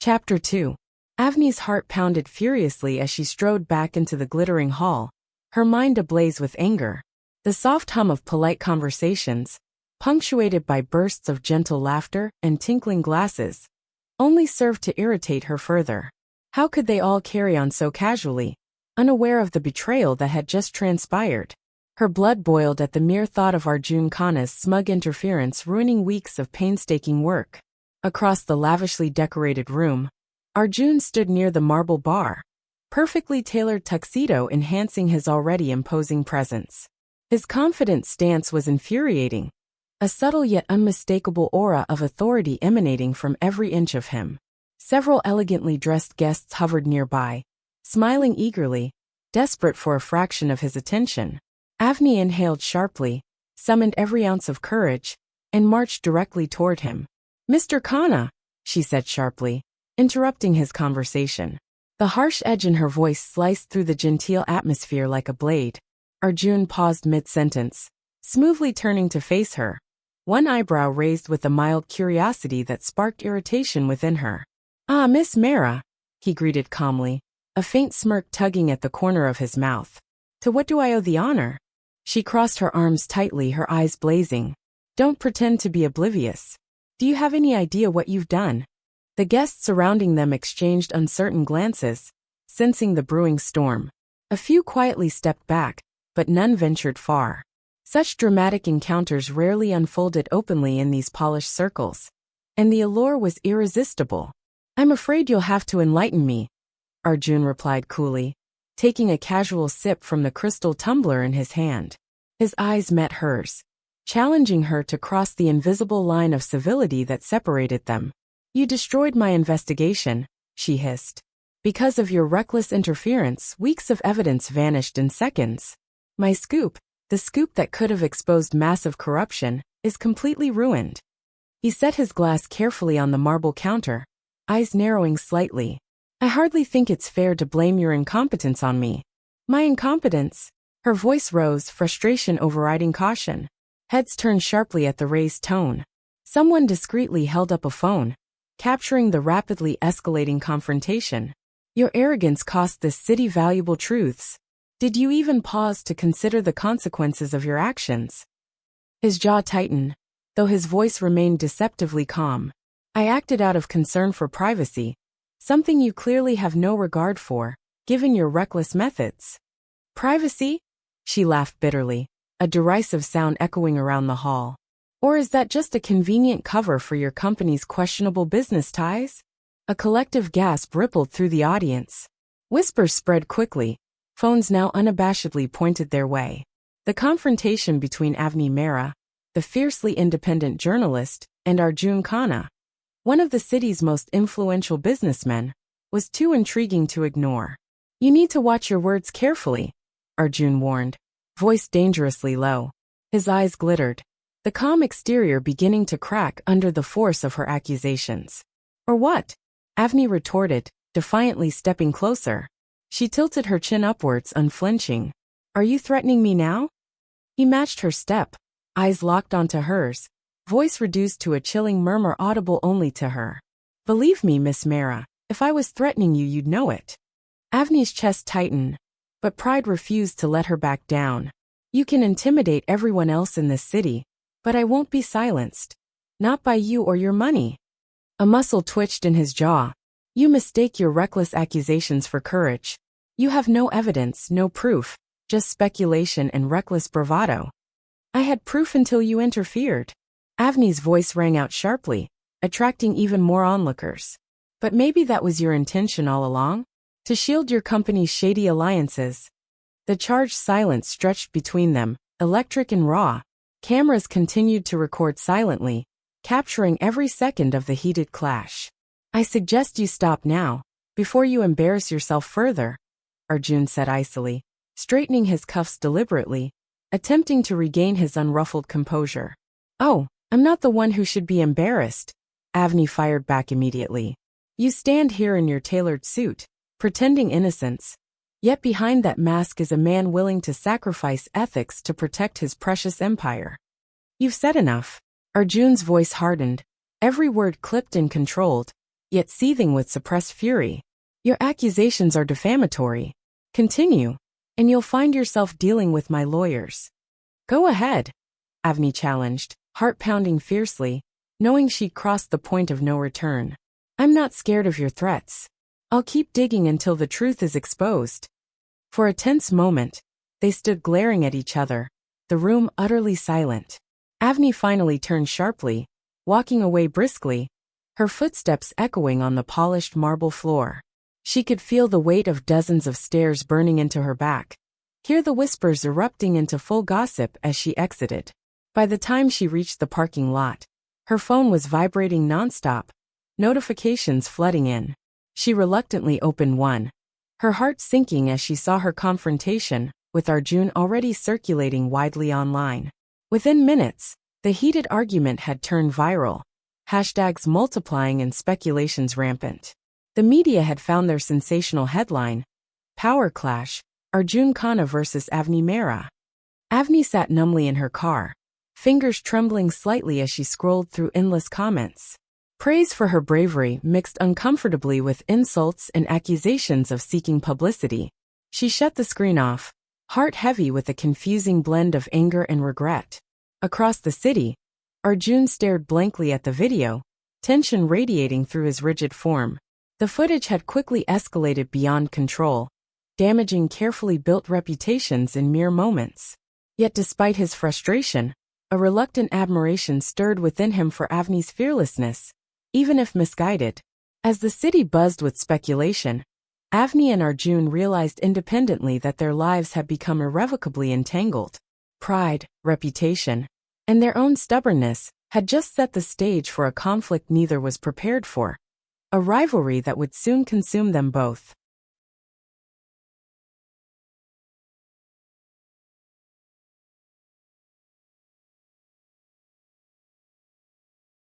Chapter 2. Avni's heart pounded furiously as she strode back into the glittering hall, her mind ablaze with anger. The soft hum of polite conversations, punctuated by bursts of gentle laughter and tinkling glasses, only served to irritate her further. How could they all carry on so casually, unaware of the betrayal that had just transpired? Her blood boiled at the mere thought of Arjun Khanna's smug interference ruining weeks of painstaking work. Across the lavishly decorated room, Arjun stood near the marble bar, perfectly tailored tuxedo enhancing his already imposing presence. His confident stance was infuriating, a subtle yet unmistakable aura of authority emanating from every inch of him. Several elegantly dressed guests hovered nearby, smiling eagerly, desperate for a fraction of his attention. Avni inhaled sharply, summoned every ounce of courage, and marched directly toward him. "Mr. Khanna," she said sharply, interrupting his conversation. The harsh edge in her voice sliced through the genteel atmosphere like a blade. Arjun paused mid-sentence, smoothly turning to face her, one eyebrow raised with a mild curiosity that sparked irritation within her. "Ah, Miss Mehra," he greeted calmly, a faint smirk tugging at the corner of his mouth. "To what do I owe the honor?" She crossed her arms tightly, her eyes blazing. "Don't pretend to be oblivious. Do you have any idea what you've done?" The guests surrounding them exchanged uncertain glances, sensing the brewing storm. A few quietly stepped back, but none ventured far. Such dramatic encounters rarely unfolded openly in these polished circles, and the allure was irresistible. "I'm afraid you'll have to enlighten me," Arjun replied coolly, taking a casual sip from the crystal tumbler in his hand. His eyes met hers, challenging her to cross the invisible line of civility that separated them. "You destroyed my investigation," she hissed. "Because of your reckless interference, weeks of evidence vanished in seconds. My scoop, the scoop that could have exposed massive corruption, is completely ruined." He set his glass carefully on the marble counter, eyes narrowing slightly. "I hardly think it's fair to blame your incompetence on me." "My incompetence?" Her voice rose, frustration overriding caution. Heads turned sharply at the raised tone. Someone discreetly held up a phone, capturing the rapidly escalating confrontation. "Your arrogance cost this city valuable truths. Did you even pause to consider the consequences of your actions?" His jaw tightened, though his voice remained deceptively calm. "I acted out of concern for privacy, something you clearly have no regard for, given your reckless methods." "Privacy?" She laughed bitterly, a derisive sound echoing around the hall. "Or is that just a convenient cover for your company's questionable business ties?" A collective gasp rippled through the audience. Whispers spread quickly, phones now unabashedly pointed their way. The confrontation between Avni Mehra, the fiercely independent journalist, and Arjun Khanna, one of the city's most influential businessmen, was too intriguing to ignore. "You need to watch your words carefully," Arjun warned, voice dangerously low. His eyes glittered, the calm exterior beginning to crack under the force of her accusations. "Or what?" Avni retorted, defiantly stepping closer. She tilted her chin upwards, unflinching. "Are you threatening me now?" He matched her step, eyes locked onto hers, voice reduced to a chilling murmur audible only to her. "Believe me, Miss Mehra, if I was threatening you, you'd know it." Avni's chest tightened, but pride refused to let her back down. "You can intimidate everyone else in this city, but I won't be silenced. Not by you or your money." A muscle twitched in his jaw. "You mistake your reckless accusations for courage. You have no evidence, no proof, just speculation and reckless bravado." "I had proof until you interfered." Avni's voice rang out sharply, attracting even more onlookers. "But maybe that was your intention all along? To shield your company's shady alliances." The charged silence stretched between them, electric and raw. Cameras continued to record silently, capturing every second of the heated clash. "I suggest you stop now, before you embarrass yourself further," Arjun said icily, straightening his cuffs deliberately, attempting to regain his unruffled composure. "Oh, I'm not the one who should be embarrassed," Avni fired back immediately. "You stand here in your tailored suit, pretending innocence, yet behind that mask is a man willing to sacrifice ethics to protect his precious empire." "You've said enough." Arjun's voice hardened, every word clipped and controlled, yet seething with suppressed fury. Your accusations are defamatory. Continue, and you'll find yourself dealing with my lawyers. Go ahead, Avni challenged, heart pounding fiercely, knowing she'd crossed the point of no return. I'm not scared of your threats. I'll keep digging until the truth is exposed. For a tense moment, they stood glaring at each other, the room utterly silent. Avni finally turned sharply, walking away briskly, her footsteps echoing on the polished marble floor. She could feel the weight of dozens of stares burning into her back, hear the whispers erupting into full gossip as she exited. By the time she reached the parking lot, her phone was vibrating nonstop, notifications flooding in. She reluctantly opened one, her heart sinking as she saw her confrontation with Arjun already circulating widely online. Within minutes, the heated argument had turned viral, hashtags multiplying and speculations rampant. The media had found their sensational headline, Power Clash, Arjun Khanna versus Avni Mehra. Avni sat numbly in her car, fingers trembling slightly as she scrolled through endless comments. Praise for her bravery mixed uncomfortably with insults and accusations of seeking publicity. She shut the screen off, heart heavy with a confusing blend of anger and regret. Across the city, Arjun stared blankly at the video, tension radiating through his rigid form. The footage had quickly escalated beyond control, damaging carefully built reputations in mere moments. Yet despite his frustration, a reluctant admiration stirred within him for Avni's fearlessness, even if misguided. As the city buzzed with speculation, Avni and Arjun realized independently that their lives had become irrevocably entangled. Pride, reputation, and their own stubbornness had just set the stage for a conflict neither was prepared for, a rivalry that would soon consume them both.